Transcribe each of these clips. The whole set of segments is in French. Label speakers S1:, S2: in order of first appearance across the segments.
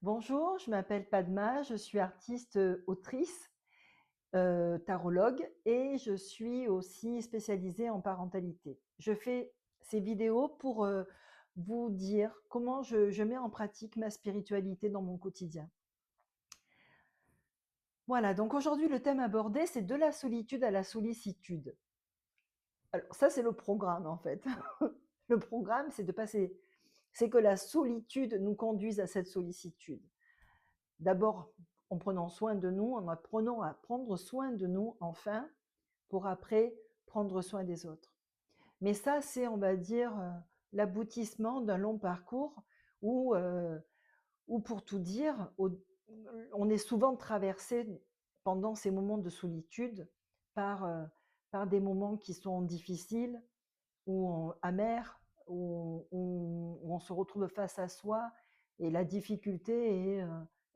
S1: Bonjour, je m'appelle Padma, je suis artiste, autrice, tarologue et je suis aussi spécialisée en parentalité. Je fais ces vidéos pour, vous dire comment je mets en pratique ma spiritualité dans mon quotidien. Voilà, donc aujourd'hui le thème abordé, c'est de la solitude à la sollicitude. Alors ça, c'est le programme en fait. Le programme, c'est que la solitude nous conduise à cette sollicitude. D'abord en prenant soin de nous, en apprenant à prendre soin de nous enfin, pour après prendre soin des autres. Mais ça, c'est, on va dire, l'aboutissement d'un long parcours où, où pour tout dire, on est souvent traversé pendant ces moments de solitude par, par des moments qui sont difficiles ou amers, où on se retrouve face à soi et la difficulté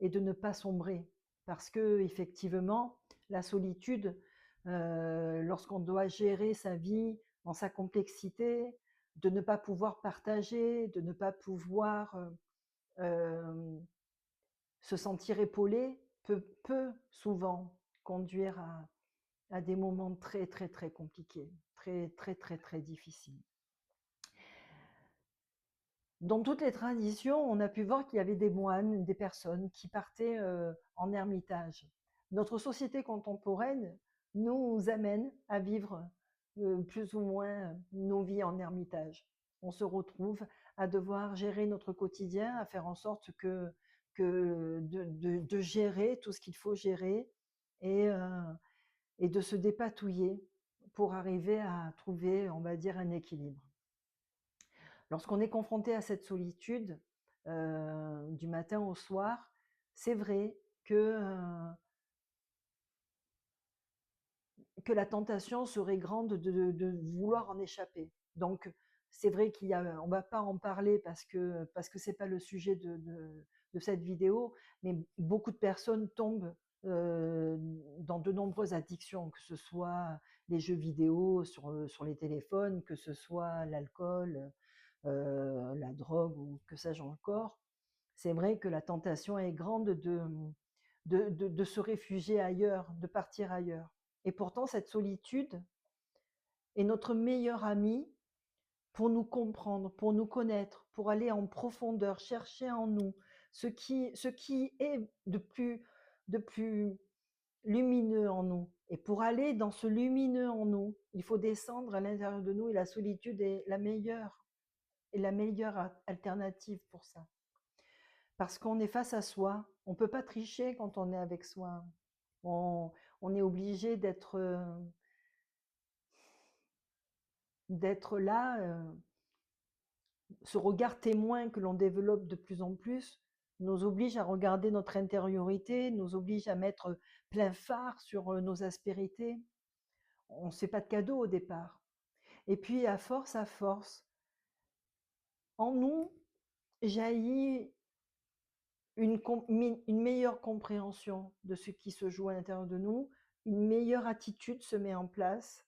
S1: est de ne pas sombrer. Parce que effectivement, la solitude, lorsqu'on doit gérer sa vie dans sa complexité, de ne pas pouvoir partager, de ne pas pouvoir euh, se sentir épaulé, peut souvent conduire à des moments très très très compliqués, très très très très difficiles. Dans toutes les traditions, on a pu voir qu'il y avait des moines, des personnes qui partaient en ermitage. Notre société contemporaine nous amène à vivre plus ou moins nos vies en ermitage. On se retrouve à devoir gérer notre quotidien, à faire en sorte que de gérer tout ce qu'il faut gérer et, euh, et de se dépatouiller pour arriver à trouver, on va dire, un équilibre. Lorsqu'on est confronté à cette solitude, du matin au soir, c'est vrai que la tentation serait grande de vouloir en échapper. Donc, c'est vrai qu'il y a, on va pas en parler parce que c'est pas le sujet de cette vidéo, mais beaucoup de personnes tombent dans de nombreuses addictions, que ce soit les jeux vidéo sur les téléphones, que ce soit l'alcool, la drogue ou que sais-je encore. C'est vrai que la tentation est grande de se réfugier ailleurs, de partir ailleurs. Et pourtant, cette solitude est notre meilleur ami pour nous comprendre, pour nous connaître, pour aller en profondeur, chercher en nous ce qui est de plus lumineux en nous. Et pour aller dans ce lumineux en nous, il faut descendre à l'intérieur de nous et la solitude est la meilleure alternative pour ça. Parce qu'on est face à soi, on ne peut pas tricher quand on est avec soi. On, on est obligé d'être là, ce regard témoin que l'on développe de plus en plus nous oblige à regarder notre intériorité, nous oblige à mettre plein phare sur nos aspérités. On ne se fait pas de cadeau au départ. Et puis à force, en nous jaillit une meilleure compréhension de ce qui se joue à l'intérieur de nous, une meilleure attitude se met en place.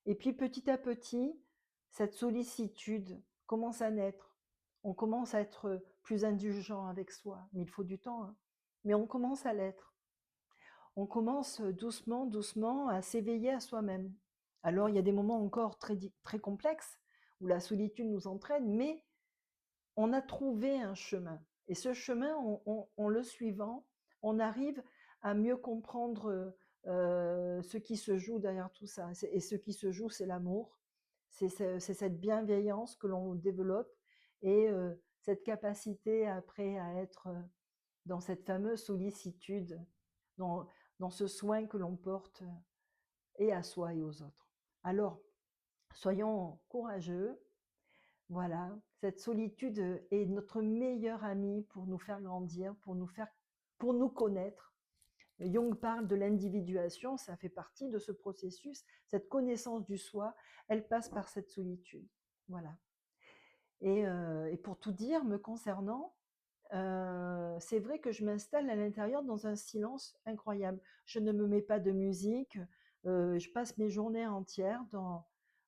S1: Et puis petit à petit, cette sollicitude commence à naître. On commence à être plus indulgent avec soi, mais il faut du temps, hein. Mais on commence à l'être. On commence doucement, doucement à s'éveiller à soi-même. Alors il y a des moments encore très complexes où la solitude nous entraîne, mais on a trouvé un chemin. Et ce chemin, en le suivant, on arrive à mieux comprendre ce qui se joue derrière tout ça. Et ce qui se joue, c'est l'amour, c'est cette bienveillance que l'on développe et cette capacité après à être dans cette fameuse sollicitude, dans, dans ce soin que l'on porte et à soi et aux autres. Alors, soyons courageux. Voilà, cette solitude est notre meilleur ami pour nous faire grandir, pour nous connaître. Jung parle de l'individuation, ça fait partie de ce processus. Cette connaissance du soi, elle passe par cette solitude. Voilà. Et pour tout dire, me concernant, c'est vrai que je m'installe à l'intérieur dans un silence incroyable. Je ne me mets pas de musique, je passe mes journées entières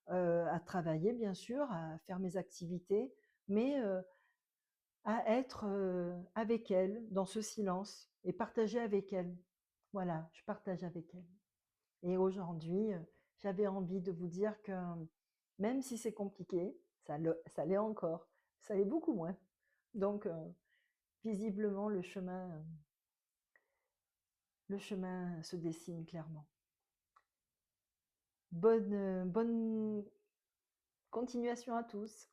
S1: à travailler, bien sûr, à faire mes activités, mais à être avec elle dans ce silence et partager avec elle. Voilà, je partage avec elle. Et aujourd'hui, j'avais envie de vous dire que même si c'est compliqué, ça l'est encore, ça l'est beaucoup moins. Donc, visiblement, le chemin se dessine clairement. Bonne continuation à tous.